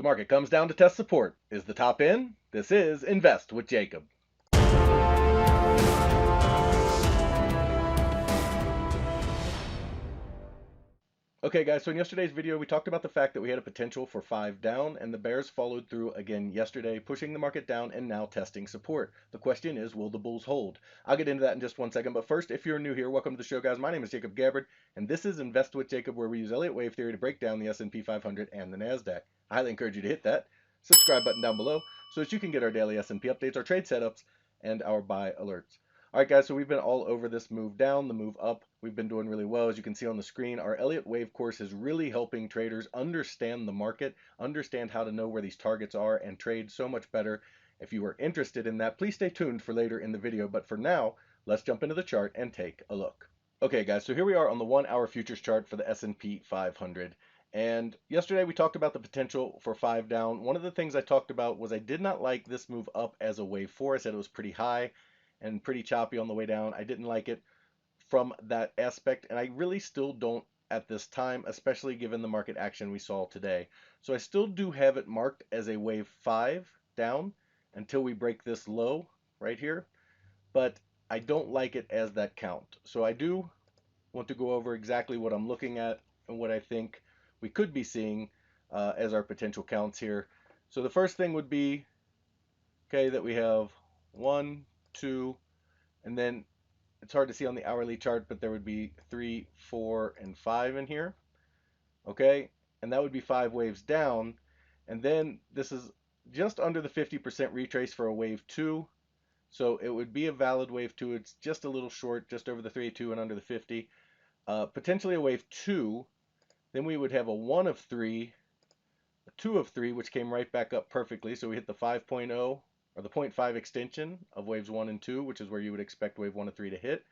The market comes down to test support. Is the top in? This is Invest with Jacob. Okay guys, so in yesterday's video we talked about the fact that we had a potential for 5 down and the bears followed through again yesterday, pushing the market down and now testing support. The question is, will the bulls hold? I'll get into that in just one second, but first, if you're new here, welcome to the show guys. My name is Jacob Gabbard and this is Invest with Jacob, where we use Elliott Wave Theory to break down the SP 500 and the NASDAQ. I highly encourage you to hit that subscribe button down below so that you can get our daily S&P updates, our trade setups, and our buy alerts. Alright guys, so we've been all over this move down, the move up. We've been doing really well. As you can see on the screen, our Elliott Wave course is really helping traders understand the market, understand how to know where these targets are, and trade so much better. If you are interested in that, please stay tuned for later in the video. But for now, let's jump into the chart and take a look. Okay guys, so here we are on the 1-hour futures chart for the S&P 500. And yesterday we talked about the potential for 5 down. One of the things I talked about was I did not like this move up as a wave 4. I said it was pretty high and pretty choppy on the way down. I didn't like it from that aspect, and I really still don't at this time, especially given the market action we saw today. So I still do have it marked as a wave 5 down until we break this low right here, but I don't like it as that count. So I do want to go over exactly what I'm looking at and what I think we could be seeing as our potential counts here. So the first thing would be, okay, that we have 1, 2, and then it's hard to see on the hourly chart, but there would be 3, 4, and 5 in here. Okay, and that would be 5 waves down. And then this is just under the 50% retrace for a wave 2. So it would be a valid wave 2. It's just a little short, just over the 382 and under the 50. Potentially a wave 2. Then we would have a 1 of 3, a 2 of 3, which came right back up perfectly. So we hit the 5.0 or the 0.5 extension of waves 1 and 2, which is where you would expect wave 1 and 3 to hit.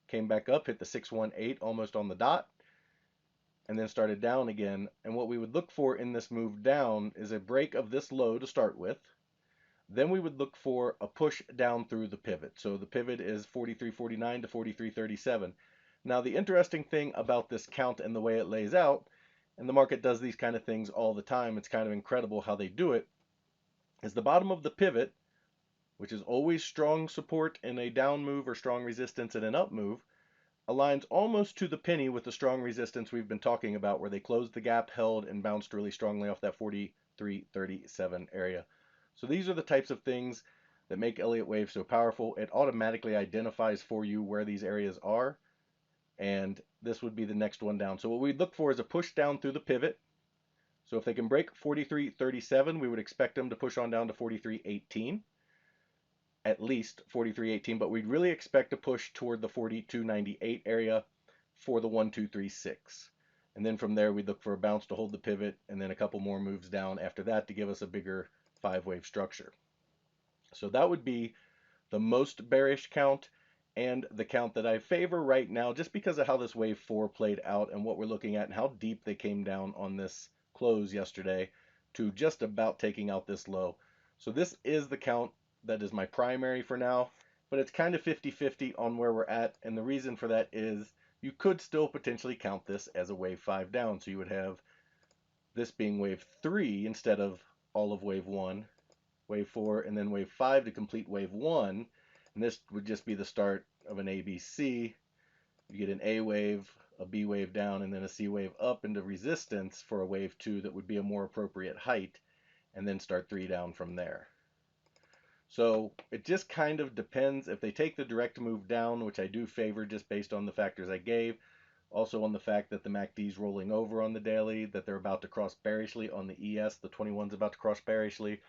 Came back up, hit the 618 almost on the dot, and then started down again. And what we would look for in this move down is a break of this low to start with. Then we would look for a push down through the pivot. So the pivot is 43.49 to 43.37. Now the interesting thing about this count and the way it lays out, and the market does these kind of things all the time, it's kind of incredible how they do it, is the bottom of the pivot, which is always strong support in a down move or strong resistance in an up move, aligns almost to the penny with the strong resistance we've been talking about, where they closed the gap, held, and bounced really strongly off that 43.37 area. So these are the types of things that make Elliott Wave so powerful. It automatically identifies for you where these areas are, and this would be the next one down. So what we'd look for is a push down through the pivot. So if they can break 43.37, we would expect them to push on down to 43.18. At least 43.18, but we'd really expect to push toward the 42.98 area for the 1, 2, 3, 6. And then from there, we'd look for a bounce to hold the pivot, and then a couple more moves down after that to give us a bigger 5-wave structure. So that would be the most bearish count and the count that I favor right now, just because of how this wave 4 played out and what we're looking at and how deep they came down on this close yesterday to just about taking out this low. So this is the count that is my primary for now, but it's kind of 50-50 on where we're at, and the reason for that is you could still potentially count this as a wave 5 down. So you would have this being wave 3 instead of all of wave 1, wave 4, and then wave 5 to complete wave 1, and this would just be the start of an ABC. You get an A wave, a B wave down, and then a C wave up into resistance for a wave 2 that would be a more appropriate height, and then start 3 down from there. So it just kind of depends. If they take the direct move down, which I do favor just based on the factors I gave, also on the fact that the MACD is rolling over on the daily, that they're about to cross bearishly on the ES, the 21's about to cross bearishly.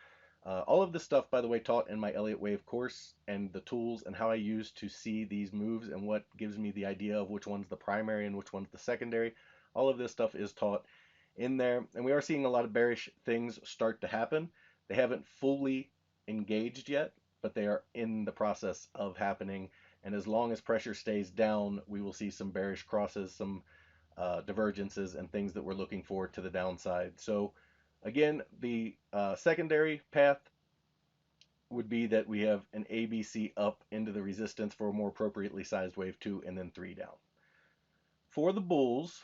All of this stuff, by the way, taught in my Elliott Wave course, and the tools and how I use to see these moves and what gives me the idea of which one's the primary and which one's the secondary. All of this stuff is taught in there, and we are seeing a lot of bearish things start to happen. They haven't fully engaged yet, but they are in the process of happening, and as long as pressure stays down, we will see some bearish crosses, some divergences, and things that we're looking for to the downside. So again, the secondary path would be that we have an ABC up into the resistance for a more appropriately sized wave 2, and then 3 down. For the bulls,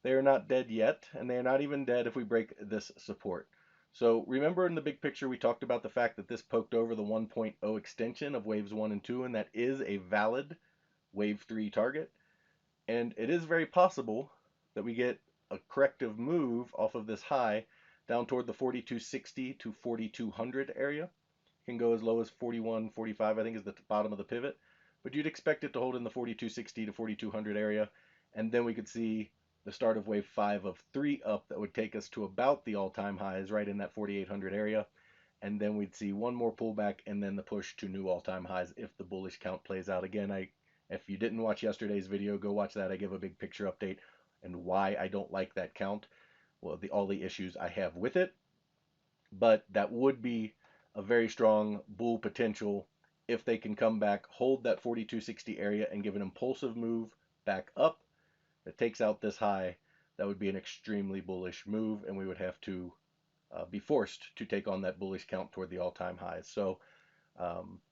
they are not dead yet, and they are not even dead if we break this support. So remember in the big picture we talked about the fact that this poked over the 1.0 extension of waves 1 and 2, and that is a valid wave 3 target. And it is very possible that we get a corrective move off of this high down toward the 4260 to 4200 area. It can go as low as 4145, I think is the bottom of the pivot, but you'd expect it to hold in the 4260 to 4200 area, and then we could see the start of wave 5 of 3 up that would take us to about the all-time highs right in that 4800 area, and then we'd see one more pullback and then the push to new all-time highs if the bullish count plays out. Again, if you didn't watch yesterday's video, go watch that. I give a big picture update and why I don't like that count, well, all the issues I have with it. But that would be a very strong bull potential if they can come back, hold that 4260 area, and give an impulsive move back up that takes out this high. That would be an extremely bullish move, and we would have to be forced to take on that bullish count toward the all-time highs. So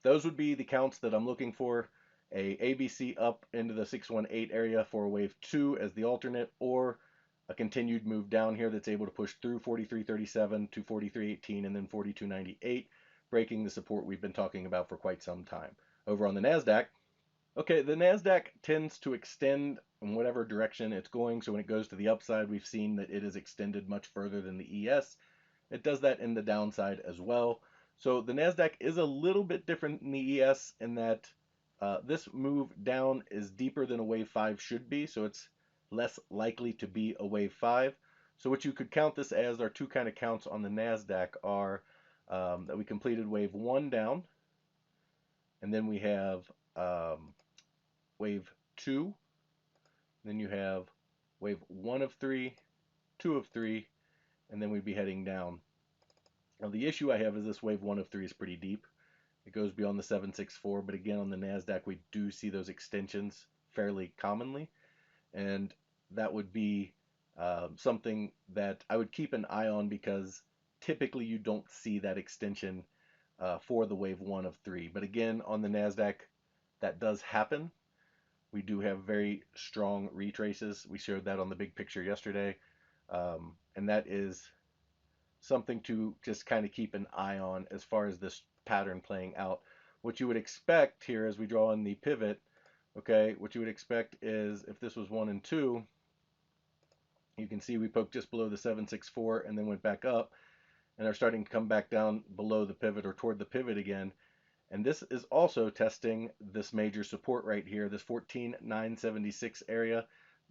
those would be the counts that I'm looking for. A ABC up into the 618 area for a wave 2 as the alternate, or a continued move down here that's able to push through 4337 to 4318 and then 4298, breaking the support we've been talking about for quite some time. Over on the NASDAQ, okay, the NASDAQ tends to extend in whatever direction it's going. So when it goes to the upside, we've seen that it is extended much further than the ES. It does that in the downside as well. So the NASDAQ is a little bit different than the ES in that this move down is deeper than a wave 5 should be, so it's less likely to be a wave 5. So what you could count this as, our two kind of counts on the NASDAQ are that we completed wave 1 down, and then we have wave 2, then you have wave 1 of 3, 2 of 3, and then we'd be heading down. Now the issue I have is this wave 1 of 3 is pretty deep. It goes beyond the 764, but again on the NASDAQ we do see those extensions fairly commonly, and that would be something that I would keep an eye on because typically you don't see that extension for the wave 1 of 3. But again on the NASDAQ that does happen. We do have very strong retraces. We showed that on the big picture yesterday, and that is something to just kind of keep an eye on as far as this pattern playing out. What you would expect here as we draw in the pivot, okay, what you would expect is if this was 1 and 2, you can see we poked just below the 764 and then went back up and are starting to come back down below the pivot or toward the pivot again. And this is also testing this major support right here, this 14,976 area.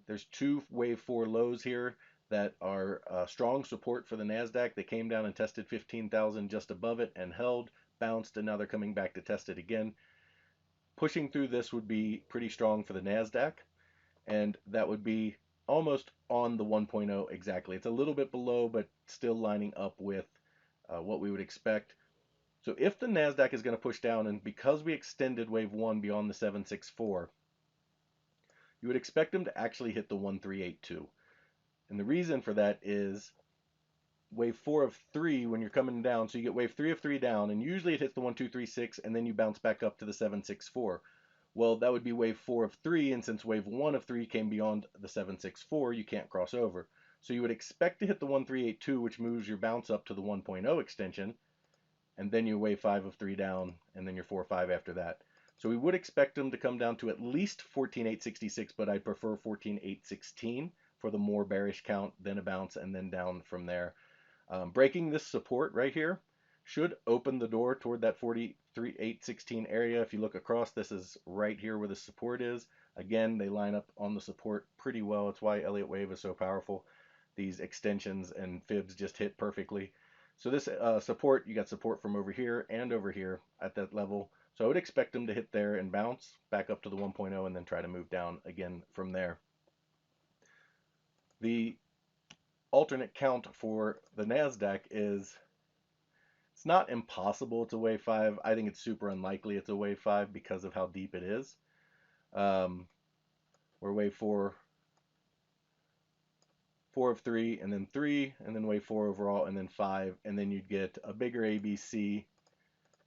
There's two wave 4 lows here that are strong support for the NASDAQ. They came down and tested 15,000 just above it and held, bounced, and now they're coming back to test it again. Pushing through this would be pretty strong for the NASDAQ, and that would be almost on the 1.0 exactly. It's a little bit below, but still lining up with what we would expect. So if the NASDAQ is going to push down, and because we extended wave 1 beyond the 764, you would expect them to actually hit the 1382. And the reason for that is wave 4 of 3 when you're coming down, so you get wave 3 of 3 down, and usually it hits the 1236 and then you bounce back up to the 764. Well, that would be wave 4 of 3, and since wave 1 of 3 came beyond the 764, you can't cross over. So you would expect to hit the 1382, which moves your bounce up to the 1.0 extension, and then your wave 5 of 3 down, and then your 4 5 after that. So we would expect them to come down to at least 14,866, but I prefer 14,816 for the more bearish count, then a bounce, and then down from there. Breaking this support right here should open the door toward that 43,816 area. If you look across, this is right here where the support is. Again, they line up on the support pretty well. It's why Elliott Wave is so powerful. These extensions and fibs just hit perfectly. So this support, you got support from over here and over here at that level. So I would expect them to hit there and bounce back up to the 1.0 and then try to move down again from there. The alternate count for the NASDAQ is, it's not impossible it's a wave 5. I think it's super unlikely it's a wave 5 because of how deep it is. Where wave 4 of 3 and then 3 and then wave 4 overall and then 5, and then you'd get a bigger ABC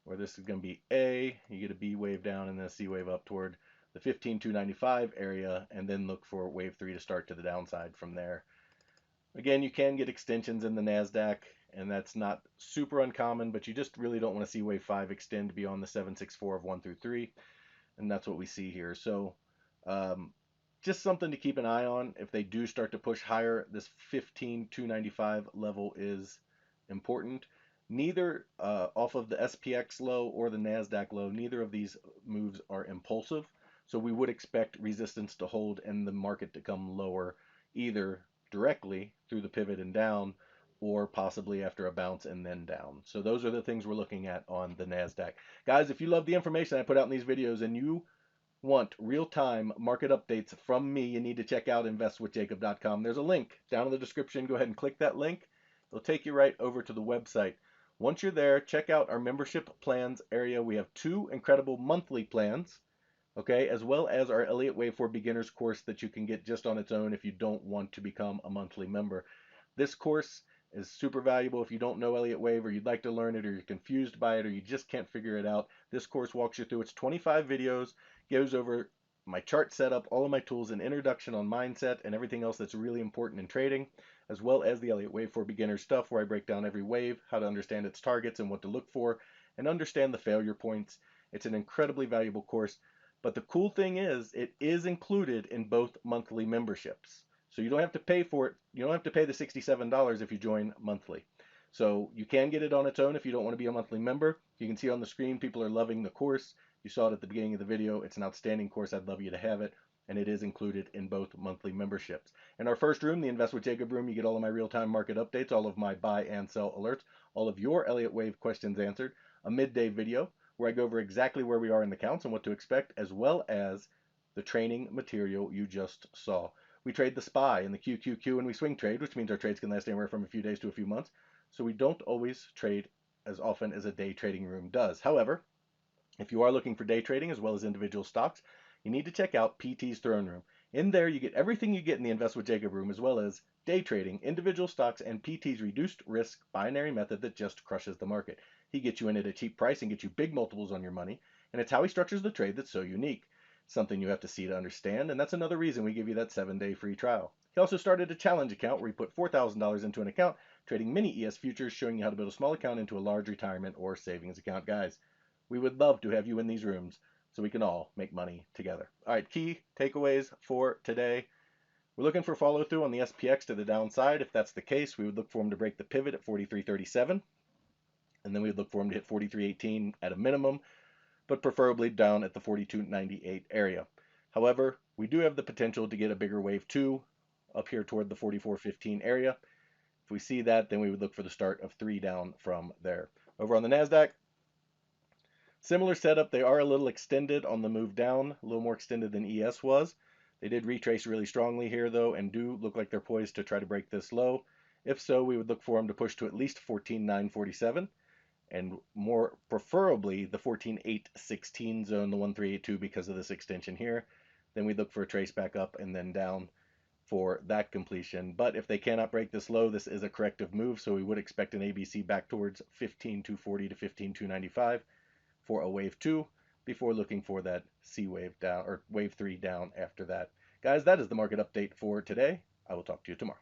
where this is going to be A, you get a B wave down and then a C wave up toward the 15,295 area, and then look for wave 3 to start to the downside from there. Again, you can get extensions in the NASDAQ, and that's not super uncommon, but you just really don't want to see wave 5 extend beyond the 764 of 1 through 3, and that's what we see here. So um, just something to keep an eye on. If they do start to push higher, this 15,295 level is important. Neither off of the SPX low or the NASDAQ low, neither of these moves are impulsive. So we would expect resistance to hold and the market to come lower either directly through the pivot and down or possibly after a bounce and then down. So those are the things we're looking at on the NASDAQ. Guys, if you love the information I put out in these videos and you want real-time market updates from me, you need to check out investwithjacob.com. There's a link down in the description. Go ahead and click that link. It'll take you right over to the website. Once you're there, check out our membership plans area. We have 2 incredible monthly plans, okay, as well as our Elliott Wave for Beginners course that you can get just on its own if you don't want to become a monthly member. This course is super valuable if you don't know Elliott Wave or you'd like to learn it or you're confused by it or you just can't figure it out. This course walks you through its 25 videos, goes over my chart setup, all of my tools, an introduction on mindset, and everything else that's really important in trading, as well as the Elliott Wave for Beginners stuff where I break down every wave, how to understand its targets and what to look for, and understand the failure points. It's an incredibly valuable course, but the cool thing is it is included in both monthly memberships. So you don't have to pay for it. You don't have to pay the $67 if you join monthly. So you can get it on its own if you don't want to be a monthly member. You can see on the screen people are loving the course. You saw it at the beginning of the video. It's an outstanding course. I'd love you to have it. And it is included in both monthly memberships. In our first room, the Invest with Jacob room, you get all of my real-time market updates, all of my buy and sell alerts, all of your Elliott Wave questions answered, a midday video where I go over exactly where we are in the counts and what to expect, as well as the training material you just saw. We trade the SPY and the QQQ and we swing trade, which means our trades can last anywhere from a few days to a few months. So we don't always trade as often as a day trading room does. However, if you are looking for day trading as well as individual stocks, you need to check out PT's Throne Room. In there, you get everything you get in the Invest with Jacob room, as well as day trading, individual stocks, and PT's reduced risk binary method that just crushes the market. He gets you in at a cheap price and gets you big multiples on your money, and it's how he structures the trade that's so unique. Something you have to see to understand, and that's another reason we give you that 7-day free trial. He also started a challenge account where he put $4,000 into an account, trading mini ES futures, showing you how to build a small account into a large retirement or savings account. Guys, we would love to have you in these rooms so we can all make money together. All right, key takeaways for today. We're looking for follow through on the SPX to the downside. If that's the case, we would look for him to break the pivot at 43.37, and then we would look for him to hit 43.18 at a minimum, but preferably down at the 42.98 area. However, we do have the potential to get a bigger wave 2 up here toward the 44.15 area. If we see that, then we would look for the start of 3 down from there. Over on the NASDAQ, similar setup. They are a little extended on the move down, a little more extended than ES was. They did retrace really strongly here, though, and do look like they're poised to try to break this low. If so, we would look for them to push to at least 14.947, and more preferably the 14.816 zone, the 1382, because of this extension here. Then we look for a trace back up and then down for that completion. But if they cannot break this low, this is a corrective move, so we would expect an ABC back towards 15.240 to 15.295 for a wave 2 before looking for that C wave down or wave 3 down after that. Guys, that is the market update for today. I will talk to you tomorrow.